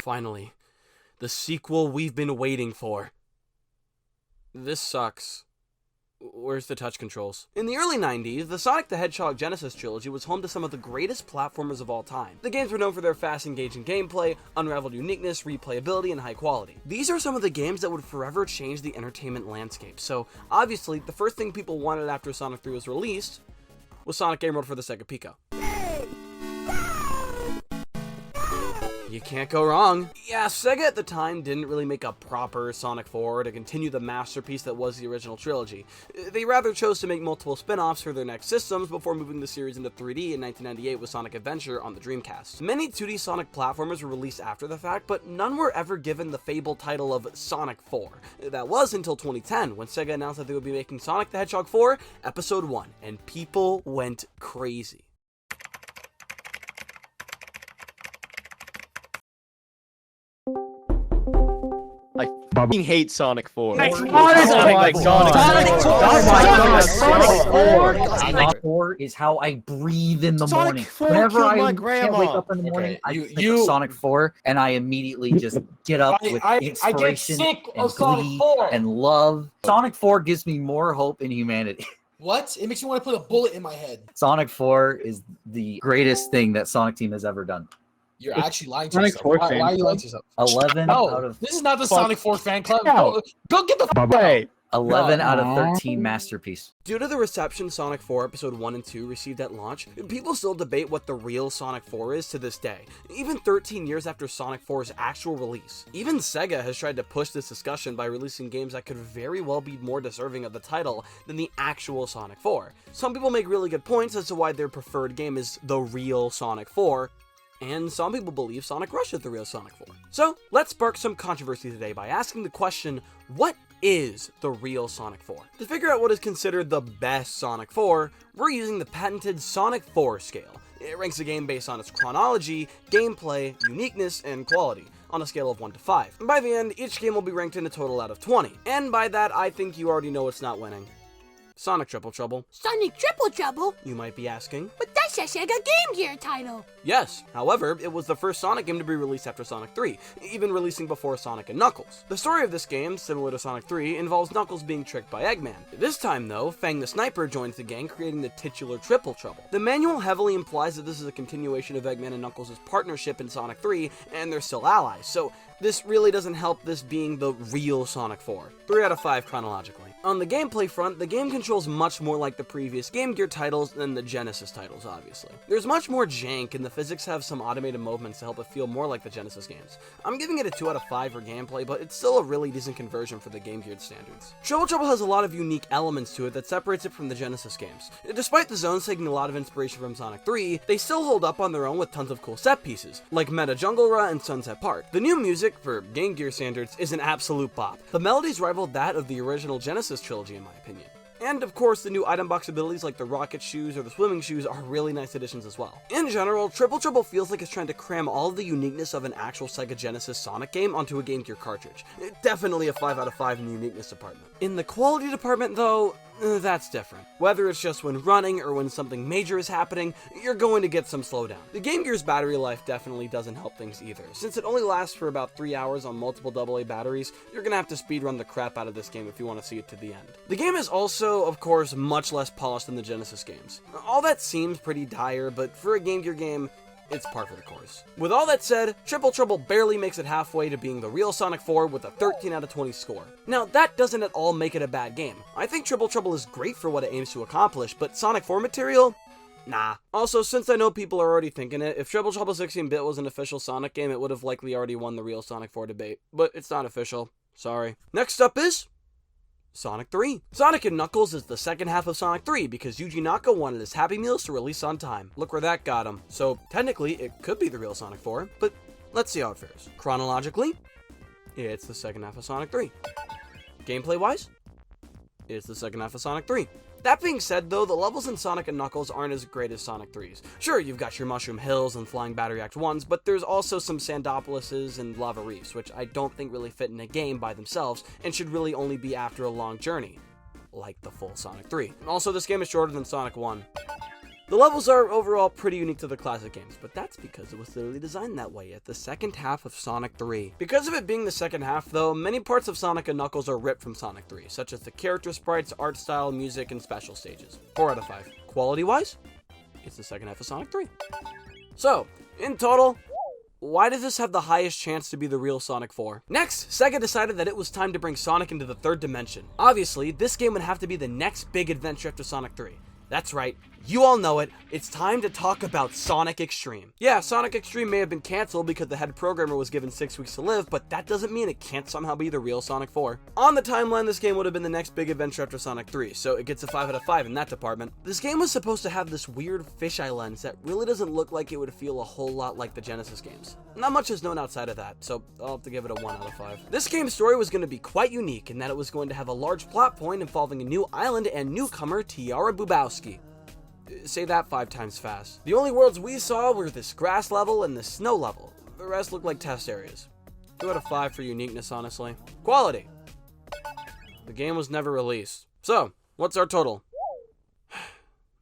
Finally, the sequel we've been waiting for. This sucks. Where's the touch controls? In the early 90s, the Sonic the Hedgehog Genesis trilogy was home to some of the greatest platformers of all time. The games were known for their fast, engaging gameplay, unrivaled uniqueness, replayability, and high quality. These are some of the games that would forever change the entertainment landscape, so obviously, the first thing people wanted after Sonic 3 was released was Sonic Game Mode for the Sega Pico. You can't go wrong. Yeah, Sega at the time didn't really make a proper Sonic 4 to continue the masterpiece that was the original trilogy. They rather chose to make multiple spin-offs for their next systems before moving the series into 3D in 1998 with Sonic Adventure on the Dreamcast. Many 2D Sonic platformers were released after the fact, but none were ever given the fabled title of Sonic 4. That was until 2010, when Sega announced that they would be making Sonic the Hedgehog 4 Episode 1, and people went crazy. I fucking hate Sonic 4. Sonic 4! Sonic 4 is how I breathe in the Sonic morning. 4 Whenever killed I my can't grandma. wake up in the morning, I you- think of Sonic 4, and I immediately just get up with I get inspiration sick and of Sonic glee 4. and love. Sonic 4 gives me more hope in humanity. What? It makes me want to put a bullet in my head. Sonic 4 is the greatest thing that Sonic Team has ever done. You're actually lying to Sonic yourself. 4 Why fan are you lying club? to yourself? 11 No, out of this is not the Fuck. Sonic 4 fan club. No. Go get the fuck out. Hey, 11 out of 13 masterpiece. Due to the reception Sonic 4 Episode 1 and 2 received at launch, people still debate what the real Sonic 4 is to this day, even 13 years after Sonic 4's actual release. Even Sega has tried to push this discussion by releasing games that could very well be more deserving of the title than the actual Sonic 4. Some people make really good points as to why their preferred game is the real Sonic 4, and some people believe Sonic Rush is the real Sonic 4. So, let's spark some controversy today by asking the question, what is the real Sonic 4? To figure out what is considered the best Sonic 4, we're using the patented Sonic 4 scale. It ranks the game based on its chronology, gameplay, uniqueness, and quality, on a scale of 1 to 5. By the end, each game will be ranked in a total out of 20, and by that, I think you already know it's not winning. Sonic Triple Trouble, Sonic Triple Trouble? you might be asking. But that's a Sega Game Gear title. Yes, however, it was the first Sonic game to be released after Sonic 3, even releasing before Sonic and Knuckles. The story of this game, similar to Sonic 3, involves Knuckles being tricked by Eggman. This time, though, Fang the Sniper joins the gang, creating the titular Triple Trouble. The manual heavily implies that this is a continuation of Eggman and Knuckles' partnership in Sonic 3, and they're still allies, so this really doesn't help this being the real Sonic 4. 3 out of 5 chronologically. On the gameplay front, the game controls much more like the previous Game Gear titles than the Genesis titles, obviously. There's much more jank, and the physics have some automated movements to help it feel more like the Genesis games. I'm giving it a 2 out of 5 for gameplay, but it's still a really decent conversion for the Game Gear standards. Triple Trouble has a lot of unique elements to it that separates it from the Genesis games. Despite the zones taking a lot of inspiration from Sonic 3, they still hold up on their own with tons of cool set pieces, like Meta Jungle Ra and Sunset Park. The new music, for Game Gear standards, is an absolute bop. The melodies rival that of the original Genesis trilogy in my opinion. And of course, the new item box abilities like the rocket shoes or the swimming shoes are really nice additions as well. In general, Triple Trouble feels like it's trying to cram all of the uniqueness of an actual Sega Genesis Sonic game onto a Game Gear cartridge. Definitely a 5 out of 5 in the uniqueness department. In the quality department though, that's different. Whether it's just when running or when something major is happening, you're going to get some slowdown. The Game Gear's battery life definitely doesn't help things either. Since it only lasts for about 3 hours on multiple AA batteries, you're gonna have to speedrun the crap out of this game if you want to see it to the end. The game is also, of course, much less polished than the Genesis games. All that seems pretty dire, but for a Game Gear game, it's par for the course. With all that said, Triple Trouble barely makes it halfway to being the real Sonic 4 with a 13 out of 20 score. Now, that doesn't at all make it a bad game. I think Triple Trouble is great for what it aims to accomplish, but Sonic 4 material? Nah. Also, since I know people are already thinking it, if Triple Trouble 16-bit was an official Sonic game, it would have likely already won the real Sonic 4 debate. But it's not official. Sorry. Next up is Sonic 3. Sonic and Knuckles is the second half of Sonic 3 because Yuji Naka wanted his Happy Meals to release on time. Look where that got him. So technically, it could be the real Sonic 4, but let's see how it fares. Chronologically, it's the second half of Sonic 3. Gameplay-wise, it's the second half of Sonic 3. That being said, though, the levels in Sonic and Knuckles aren't as great as Sonic 3's. Sure, you've got your Mushroom Hills and Flying Battery Act 1s, but there's also some Sandopolises and Lava Reefs, which I don't think really fit in a game by themselves, and should really only be after a long journey, like the full Sonic 3. Also, this game is shorter than Sonic 1. The levels are overall pretty unique to the classic games, but that's because it was literally designed that way at the second half of Sonic 3. Because of it being the second half though, many parts of Sonic and Knuckles are ripped from Sonic 3, such as the character sprites, art style, music, and special stages. 4 out of 5. Quality-wise, it's the second half of Sonic 3. So, in total, why does this have the highest chance to be the real Sonic 4? Next, Sega decided that it was time to bring Sonic into the third dimension. Obviously, this game would have to be the next big adventure after Sonic 3. That's right, you all know it, it's time to talk about Sonic Extreme. Yeah, Sonic Extreme may have been cancelled because the head programmer was given 6 weeks to live, but that doesn't mean it can't somehow be the real Sonic 4. On the timeline, this game would have been the next big adventure after Sonic 3, so it gets a 5 out of 5 in that department. This game was supposed to have this weird fisheye lens that really doesn't look like it would feel a whole lot like the Genesis games. Not much is known outside of that, so I'll have to give it a 1 out of 5. This game's story was going to be quite unique in that it was going to have a large plot point involving a new island and newcomer Tiara Bubowski. Say that 5 times fast. The only worlds we saw were this grass level and this snow level. The rest looked like test areas. 2 out of 5 for uniqueness, honestly. Quality. The game was never released. So, what's our total?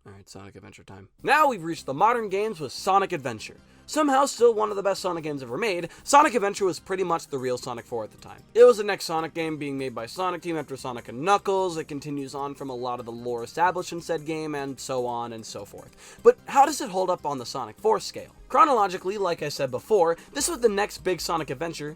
Alright, Sonic Adventure time. Now we've reached the modern games with Sonic Adventure. Somehow still one of the best Sonic games ever made, Sonic Adventure was pretty much the real Sonic 4 at the time. It was the next Sonic game being made by Sonic Team after Sonic and Knuckles. It continues on from a lot of the lore established in said game, and so on and so forth. But how does it hold up on the Sonic 4 scale? Chronologically, like I said before, this was the next big Sonic adventure,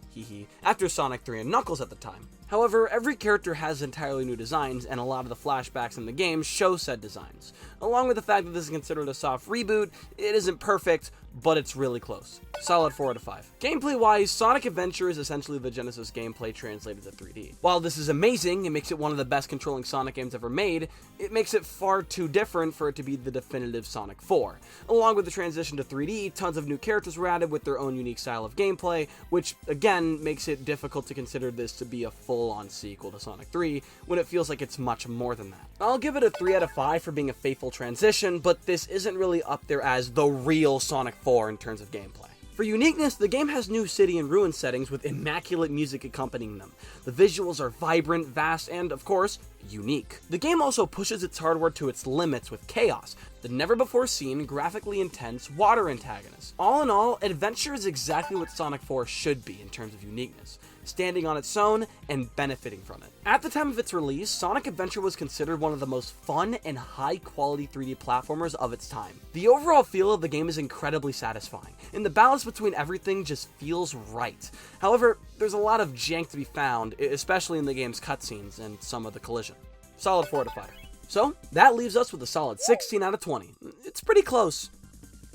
after Sonic 3 and Knuckles at the time. However, every character has entirely new designs, and a lot of the flashbacks in the game show said designs. Along with the fact that this is considered a soft reboot, it isn't perfect, but it's really close. Solid 4 out of 5. Gameplay-wise, Sonic Adventure is essentially the Genesis gameplay translated to 3D. While this is amazing, it makes it one of the best controlling Sonic games ever made, it makes it far too different for it to be the definitive Sonic 4. Along with the transition to 3D, tons of new characters were added with their own unique style of gameplay, which again makes it difficult to consider this to be a full-on sequel to Sonic 3, when it feels like it's much more than that. I'll give it a 3 out of 5 for being a faithful transition, but this isn't really up there as the real Sonic 4 in terms of gameplay. For uniqueness, the game has new city and ruin settings with immaculate music accompanying them. The visuals are vibrant, vast, and, of course, unique. The game also pushes its hardware to its limits with Chaos, the never-before-seen, graphically intense water antagonist. All in all, Adventure is exactly what Sonic 4 should be in terms of uniqueness, standing on its own and benefiting from it. At the time of its release, Sonic Adventure was considered one of the most fun and high-quality 3D platformers of its time. The overall feel of the game is incredibly satisfying, and the balance between everything just feels right. However, there's a lot of jank to be found, especially in the game's cutscenes and some of the collision. Solid 4 out of 5. So, that leaves us with a solid 16 out of 20. It's pretty close,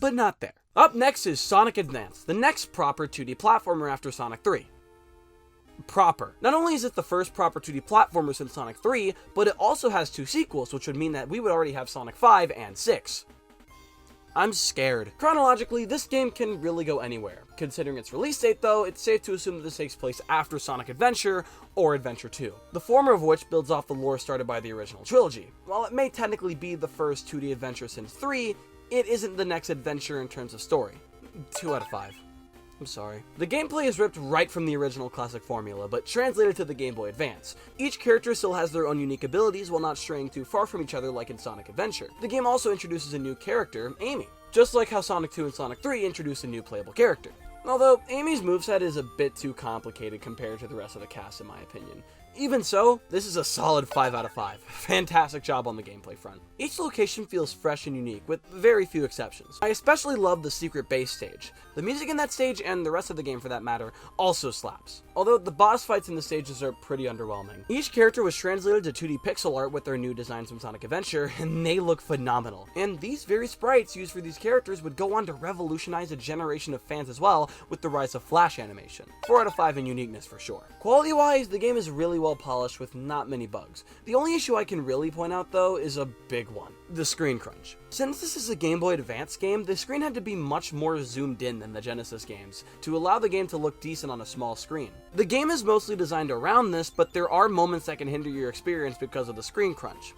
but not there. Up next is Sonic Advance, the next proper 2D platformer after Sonic 3. Proper. Not only is it the first proper 2D platformer since Sonic 3, but it also has 2 sequels, which would mean that we would already have Sonic 5 and 6. I'm scared. Chronologically, this game can really go anywhere. Considering its release date though, it's safe to assume that this takes place after Sonic Adventure or Adventure 2. The former of which builds off the lore started by the original trilogy. While it may technically be the first 2D adventure since 3, it isn't the next adventure in terms of story. 2 out of 5. I'm sorry. The gameplay is ripped right from the original classic formula, but translated to the Game Boy Advance. Each character still has their own unique abilities while not straying too far from each other like in Sonic Adventure. The game also introduces a new character, Amy, just like how Sonic 2 and Sonic 3 introduced a new playable character. Although, Amy's moveset is a bit too complicated compared to the rest of the cast in my opinion. Even so, this is a solid 5 out of 5. Fantastic job on the gameplay front. Each location feels fresh and unique, with very few exceptions. I especially love the secret base stage. The music in that stage, and the rest of the game for that matter, also slaps. Although the boss fights in the stages are pretty underwhelming. Each character was translated to 2D pixel art with their new designs from Sonic Adventure, and they look phenomenal. And these very sprites used for these characters would go on to revolutionize a generation of fans as well with the rise of Flash animation. 4 out of 5 in uniqueness for sure. Quality-wise, the game is really well polished with not many bugs. The only issue I can really point out though is a big one: the screen crunch. Since this is a Game Boy Advance game, the screen had to be much more zoomed in than the Genesis games to allow the game to look decent on a small screen. The game is mostly designed around this, but there are moments that can hinder your experience because of the screen crunch.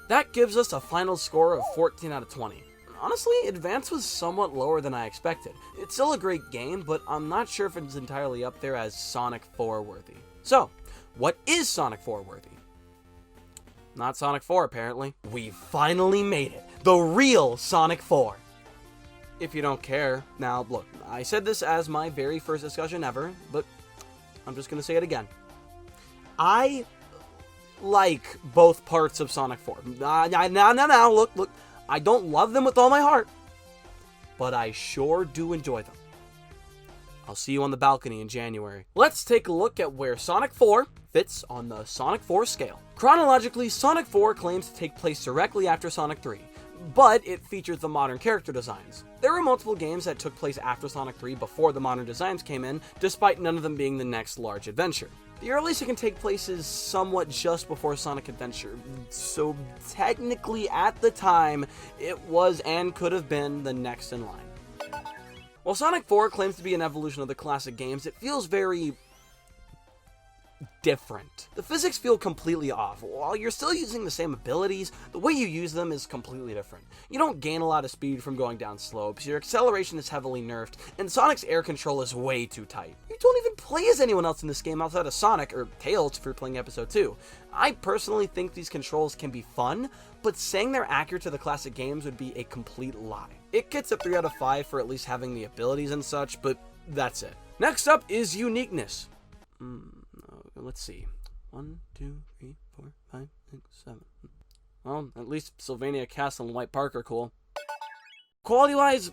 That gives us a final score of 14 out of 20. Honestly, Advance was somewhat lower than I expected. It's still a great game, but I'm not sure if it's entirely up there as Sonic 4 worthy. So, what is Sonic 4 worthy? Not Sonic 4, apparently. We finally made it. the real Sonic 4. If you don't care, now look, I said this as my very first discussion ever, but I'm just going to say it again. I like both parts of Sonic 4. Now, look, I don't love them with all my heart, but I sure do enjoy them. I'll see you on the balcony in January. Let's take a look at where Sonic 4 fits on the Sonic 4 scale. Chronologically, Sonic 4 claims to take place directly after Sonic 3, but it features the modern character designs. There were multiple games that took place after Sonic 3 before the modern designs came in, despite none of them being the next large adventure. The earliest it can take place is somewhat just before Sonic Adventure, so technically at the time, it was and could have been the next in line. While Sonic 4 claims to be an evolution of the classic games, it feels very different. The physics feel completely off. While you're still using the same abilities, the way you use them is completely different. You don't gain a lot of speed from going down slopes, your acceleration is heavily nerfed, and Sonic's air control is way too tight. You don't even play as anyone else in this game outside of Sonic, or Tails if you're playing Episode 2. I personally think these controls can be fun, but saying they're accurate to the classic games would be a complete lie. It gets a 3 out of 5 for at least having the abilities and such, but that's it. Next up is uniqueness. Let's see. 1, 2, 3, 4, 5, 6, 7. Well, at least Sylvania Castle and White Park are cool. Quality-wise,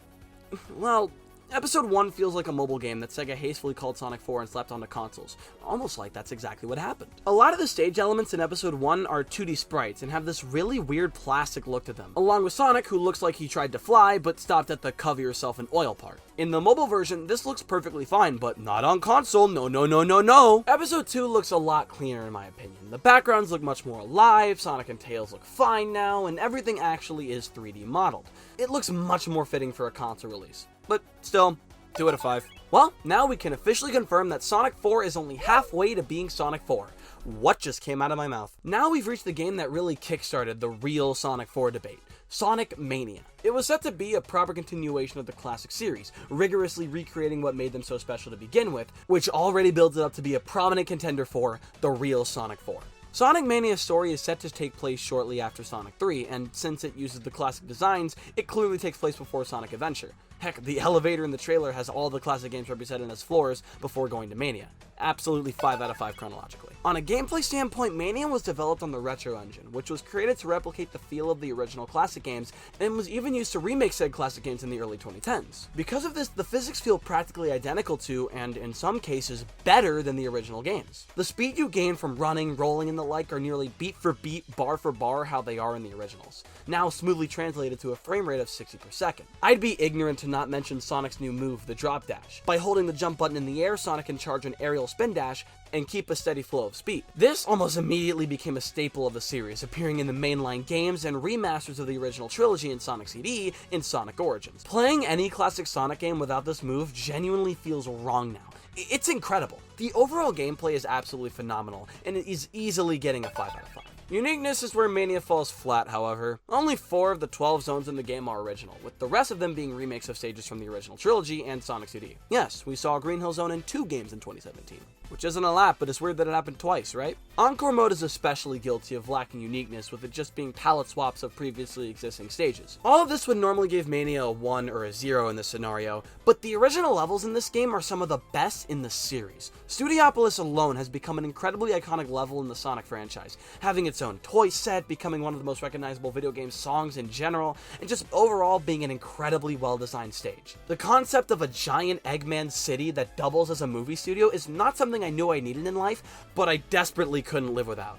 well, Episode 1 feels like a mobile game that Sega hastily called Sonic 4 and slapped onto consoles. Almost like that's exactly what happened. A lot of the stage elements in Episode 1 are 2D sprites and have this really weird plastic look to them, along with Sonic, who looks like he tried to fly but stopped at the cover yourself in oil part. In the mobile version, this looks perfectly fine, but not on console, no. Episode 2 looks a lot cleaner in my opinion. The backgrounds look much more alive, Sonic and Tails look fine now, and everything actually is 3D modeled. It looks much more fitting for a console release. But still, 2 out of 5. Well, now we can officially confirm that Sonic 4 is only halfway to being Sonic 4. What just came out of my mouth? Now we've reached the game that really kickstarted the real Sonic 4 debate. Sonic Mania. It was set to be a proper continuation of the classic series, rigorously recreating what made them so special to begin with, which already builds it up to be a prominent contender for the real Sonic 4. Sonic Mania's story is set to take place shortly after Sonic 3, and since it uses the classic designs, it clearly takes place before Sonic Adventure. Heck, the elevator in the trailer has all the classic games represented as floors before going to Mania. Absolutely 5 out of 5 chronologically. On a gameplay standpoint, Mania was developed on the Retro engine, which was created to replicate the feel of the original classic games, and was even used to remake said classic games in the early 2010s. Because of this, the physics feel practically identical to, and in some cases, better than the original games. The speed you gain from running, rolling, and the like are nearly beat for beat, bar for bar how they are in the originals, now smoothly translated to a frame rate of 60 per second. I'd be ignorant to not mention Sonic's new move, the drop dash. By holding the jump button in the air, Sonic can charge an aerial spin dash and keep a steady flow of speed. This almost immediately became a staple of the series, appearing in the mainline games and remasters of the original trilogy in Sonic CD in Sonic Origins. Playing any classic Sonic game without this move genuinely feels wrong now. It's incredible. The overall gameplay is absolutely phenomenal, and it is easily getting a 5 out of 5. Uniqueness is where Mania falls flat, however. Only 4 of the 12 zones in the game are original, with the rest of them being remakes of stages from the original trilogy and Sonic CD. Yes, we saw Green Hill Zone in 2 games in 2017. Which isn't a lot, but it's weird that it happened twice, right? Encore mode is especially guilty of lacking uniqueness, with it just being palette swaps of previously existing stages. All of this would normally give Mania a 1 or a 0 in this scenario, but the original levels in this game are some of the best in the series. Studiopolis alone has become an incredibly iconic level in the Sonic franchise, having its own toy set, becoming one of the most recognizable video game songs in general, and just overall being an incredibly well-designed stage. The concept of a giant Eggman city that doubles as a movie studio is not something I knew I needed in life, but I desperately couldn't live without.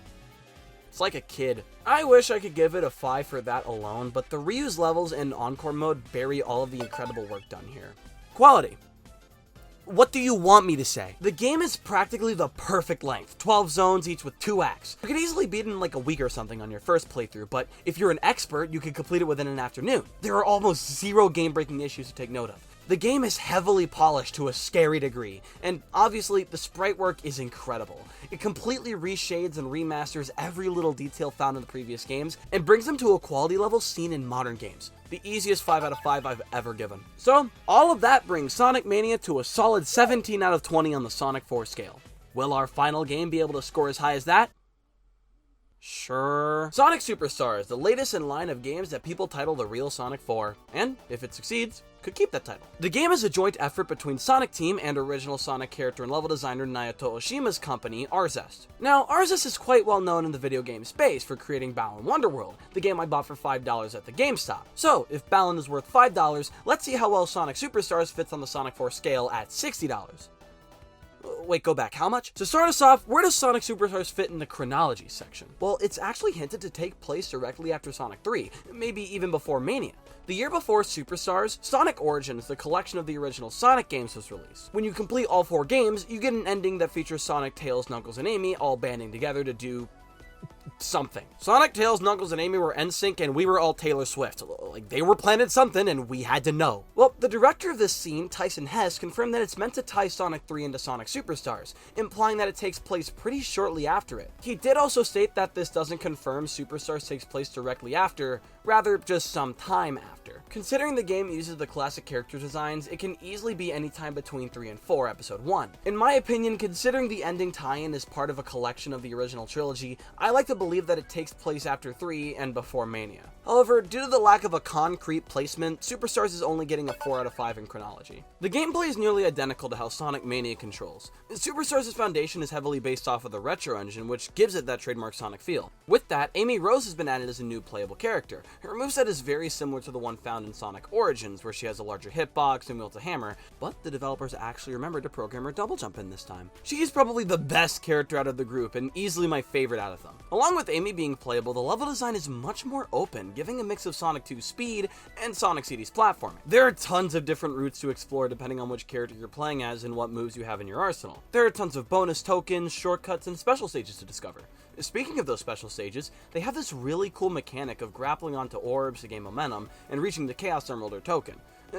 It's like a kid. I wish I could give it a 5 for that alone, but the reused levels in Encore mode bury all of the incredible work done here. Quality. What do you want me to say? The game is practically the perfect length, 12 zones each with 2 acts. You could easily beat it in like a week or something on your first playthrough, but if you're an expert, you could complete it within an afternoon. There are almost 0 game-breaking issues to take note of. The game is heavily polished to a scary degree, and obviously the sprite work is incredible. It completely reshades and remasters every little detail found in the previous games, and brings them to a quality level seen in modern games. The easiest 5 out of 5 I've ever given. So, all of that brings Sonic Mania to a solid 17 out of 20 on the Sonic 4 scale. Will our final game be able to score as high as that? Sure. Sonic Superstars, the latest in line of games that people title the real Sonic 4, and, if it succeeds, could keep that title. The game is a joint effort between Sonic Team and original Sonic character and level designer Naoto Oshima's company, Arzest. Now, Arzest is quite well known in the video game space for creating Balan Wonderworld, the game I bought for $5 at the GameStop. So, if Balan is worth $5, let's see how well Sonic Superstars fits on the Sonic 4 scale at $60. Wait, go back, how much? To start us off, where does Sonic Superstars fit in the chronology section? Well, it's actually hinted to take place directly after Sonic 3, maybe even before Mania. The year before Superstars, Sonic Origins, the collection of the original Sonic games, was released. When you complete all 4 games, you get an ending that features Sonic, Tails, Knuckles, and Amy all banding together to do something. Sonic, Tails, Knuckles, and Amy were NSYNC and we were all Taylor Swift. Like, they were planning something and we had to know. Well, the director of this scene, Tyson Hess, confirmed that it's meant to tie Sonic 3 into Sonic Superstars, implying that it takes place pretty shortly after it. He did also state that this doesn't confirm Superstars takes place directly after, rather just some time after. Considering the game uses the classic character designs, it can easily be any time between 3 and 4, Episode 1. In my opinion, considering the ending tie-in is part of a collection of the original trilogy, I like to believe that it takes place after 3 and before Mania. However, due to the lack of a concrete placement, Superstars is only getting a 4 out of 5 in chronology. The gameplay is nearly identical to how Sonic Mania controls. Superstars' foundation is heavily based off of the Retro engine, which gives it that trademark Sonic feel. With that, Amy Rose has been added as a new playable character. Her moveset is very similar to the one found in Sonic Origins, where she has a larger hitbox and wields a hammer, but the developers actually remembered to program her double jump in this time. She's probably the best character out of the group, and easily my favorite out of them. Along with Amy being playable, the level design is much more open, giving a mix of Sonic 2's speed and Sonic CD's platforming. There are tons of different routes to explore depending on which character you're playing as and what moves you have in your arsenal. There are tons of bonus tokens, shortcuts, and special stages to discover. Speaking of those special stages, they have this really cool mechanic of grappling onto orbs to gain momentum and reaching the Chaos Emerald or token.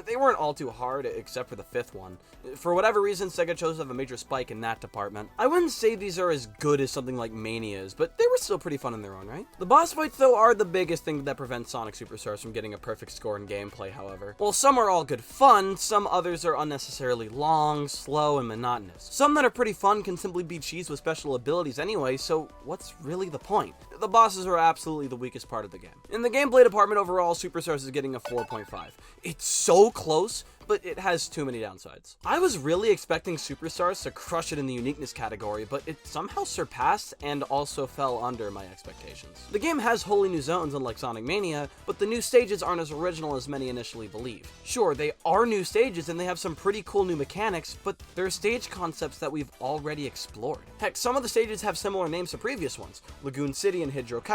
They weren't all too hard, except for the 5th one. For whatever reason, Sega chose to have a major spike in that department. I wouldn't say these are as good as something like Mania's, but they were still pretty fun in their own right. The boss fights, though, are the biggest thing that prevents Sonic Superstars from getting a perfect score in gameplay, however. While some are all good fun, some others are unnecessarily long, slow, and monotonous. Some that are pretty fun can simply be cheesed with special abilities anyway, so what's really the point? The bosses are absolutely the weakest part of the game. In the gameplay department overall, Superstars is getting a 4.5. It's so close, but it has too many downsides. I was really expecting Superstars to crush it in the uniqueness category, but it somehow surpassed and also fell under my expectations. The game has wholly new zones unlike Sonic Mania, but the new stages aren't as original as many initially believed. Sure, they are new stages and they have some pretty cool new mechanics, but they're stage concepts that we've already explored. Heck, some of the stages have similar names to previous ones: Lagoon City and Hedgehog,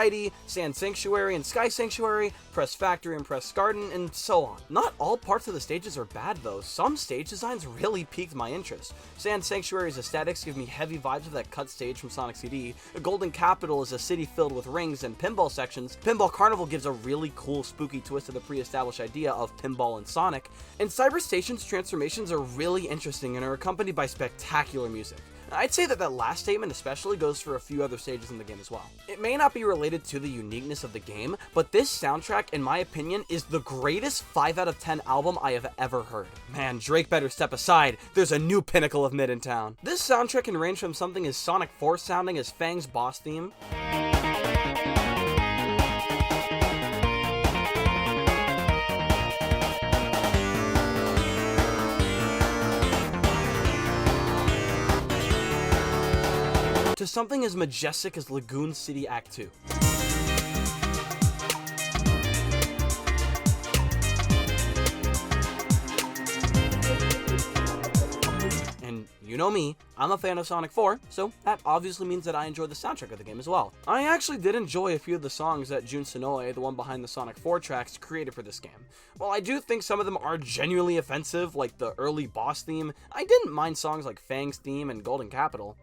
Sand Sanctuary and Sky Sanctuary, Press Factory and Press Garden, and so on. Not all parts of the stages are bad though. Some stage designs really piqued my interest. Sand Sanctuary's aesthetics give me heavy vibes of that cut stage from Sonic CD. Golden Capital is a city filled with rings and pinball sections. Pinball Carnival gives a really cool spooky twist to the pre-established idea of pinball and Sonic. And Cyber Station's transformations are really interesting and are accompanied by spectacular music. I'd say that last statement especially goes for a few other stages in the game as well. It may not be related to the uniqueness of the game, but this soundtrack, in my opinion, is the greatest 5 out of 10 album I have ever heard. Man, Drake better step aside. There's a new pinnacle of mid in town. This soundtrack can range from something as Sonic 4 sounding as Fang's boss theme, to something as majestic as Lagoon City Act 2. And you know me, I'm a fan of Sonic 4, so that obviously means that I enjoy the soundtrack of the game as well. I actually did enjoy a few of the songs that Jun Sonoe, the one behind the Sonic 4 tracks, created for this game. While I do think some of them are genuinely offensive, like the early boss theme, I didn't mind songs like Fang's theme and Golden Capital.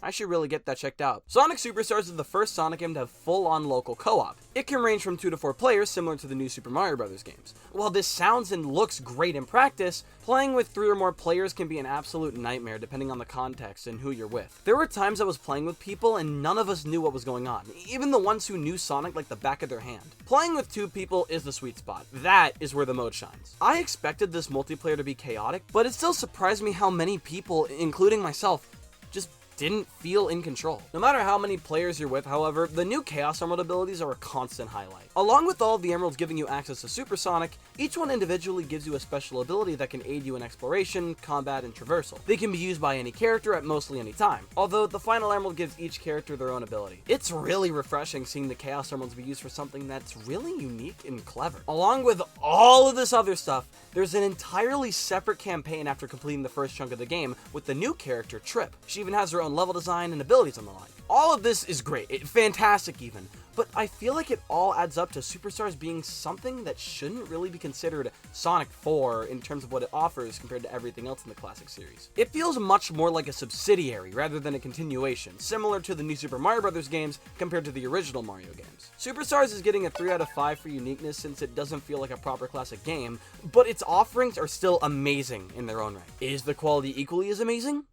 I should really get that checked out. Sonic Superstars is the first Sonic game to have full-on local co-op. It can range from 2 to 4 players, similar to the new Super Mario Bros. Games. While this sounds and looks great in practice, playing with 3 or more players can be an absolute nightmare depending on the context and who you're with. There were times I was playing with people and none of us knew what was going on, even the ones who knew Sonic like the back of their hand. Playing with 2 people is the sweet spot. That is where the mode shines. I expected this multiplayer to be chaotic, but it still surprised me how many people, including myself, just didn't feel in control. No matter how many players you're with, however, the new Chaos Emerald abilities are a constant highlight. Along with all of the emeralds giving you access to Supersonic, each one individually gives you a special ability that can aid you in exploration, combat, and traversal. They can be used by any character at mostly any time, although the final emerald gives each character their own ability. It's really refreshing seeing the Chaos Emeralds be used for something that's really unique and clever. Along with all of this other stuff, there's an entirely separate campaign after completing the first chunk of the game with the new character, Trip. She even has her own level design and abilities and the like. All of this is great, fantastic even, but I feel like it all adds up to Superstars being something that shouldn't really be considered Sonic 4 in terms of what it offers compared to everything else in the classic series. It feels much more like a subsidiary rather than a continuation, similar to the new Super Mario Bros. Games compared to the original Mario games. Superstars is getting a 3 out of 5 for uniqueness since it doesn't feel like a proper classic game, but its offerings are still amazing in their own right. Is the quality equally as amazing?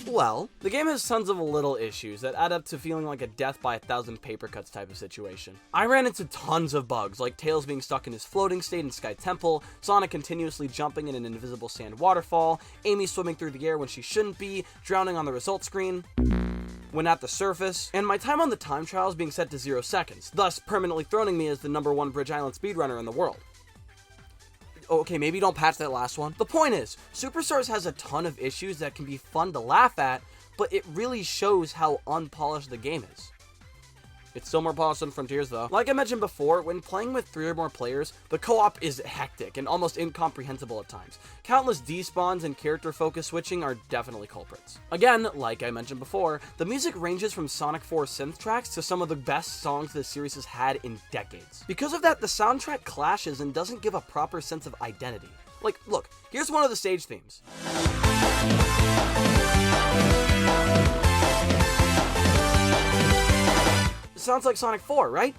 Well, the game has tons of little issues that add up to feeling like a death by 1,000 paper cuts type of situation. I ran into tons of bugs, like Tails being stuck in his floating state in Sky Temple, Sonic continuously jumping in an invisible sand waterfall, Amy swimming through the air when she shouldn't be, drowning on the result screen when at the surface, and my time on the time trials being set to 0 seconds, thus permanently throning me as the #1 Bridge Island speedrunner in the world. Okay, maybe don't patch that last one. The point is, Superstars has a ton of issues that can be fun to laugh at, but it really shows how unpolished the game is. It's still more polished than Frontiers though. Like I mentioned before, when playing with 3 or more players, the co-op is hectic and almost incomprehensible at times. Countless despawns and character focus switching are definitely culprits. Again, like I mentioned before, the music ranges from Sonic 4 synth tracks to some of the best songs the series has had in decades. Because of that, the soundtrack clashes and doesn't give a proper sense of identity. Like, look, here's one of the stage themes. Sounds like Sonic 4, right?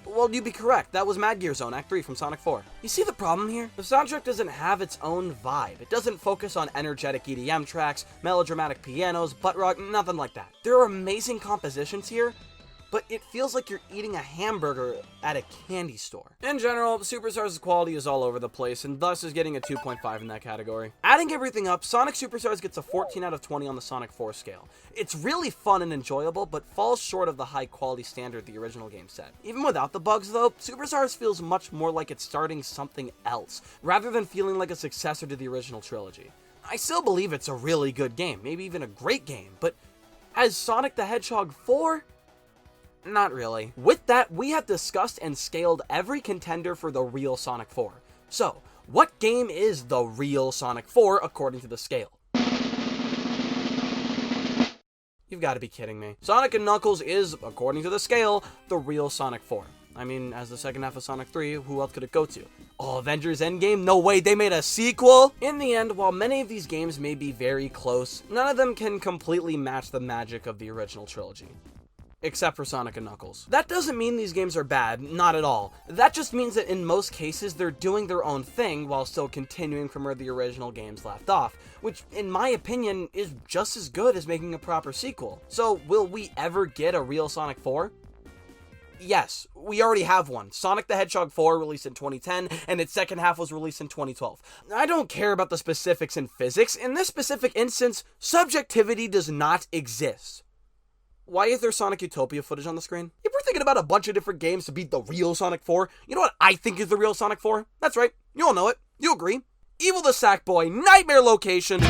Well, you'd be correct. That was Mad Gear Zone, Act 3 from Sonic 4. You see the problem here? The soundtrack doesn't have its own vibe. It doesn't focus on energetic EDM tracks, melodramatic pianos, butt rock, nothing like that. There are amazing compositions here, but it feels like you're eating a hamburger at a candy store. In general, Superstars' quality is all over the place, and thus is getting a 2.5 in that category. Adding everything up, Sonic Superstars gets a 14 out of 20 on the Sonic 4 scale. It's really fun and enjoyable, but falls short of the high quality standard the original game set. Even without the bugs though, Superstars feels much more like it's starting something else, rather than feeling like a successor to the original trilogy. I still believe it's a really good game, maybe even a great game, but as Sonic the Hedgehog 4? Not really. With that, we have discussed and scaled every contender for the real Sonic 4. So, what game is the real Sonic 4 according to the scale? You've got to be kidding me. Sonic and Knuckles is, according to the scale, the real Sonic 4. I mean, as the second half of Sonic 3, who else could it go to? Oh, Avengers Endgame? No way, they made a sequel? In the end, while many of these games may be very close, none of them can completely match the magic of the original trilogy. Except for Sonic and Knuckles. That doesn't mean these games are bad, not at all. That just means that in most cases, they're doing their own thing while still continuing from where the original games left off, which, in my opinion, is just as good as making a proper sequel. So, will we ever get a real Sonic 4? Yes, we already have one. Sonic the Hedgehog 4 released in 2010, and its second half was released in 2012. I don't care about the specifics in physics. In this specific instance, subjectivity does not exist. Why is there Sonic Utopia footage on the screen? If we're thinking about a bunch of different games to beat the real Sonic 4, you know what I think is the real Sonic 4? That's right, you all know it. You agree. Evil the Sackboy, Nightmare Location,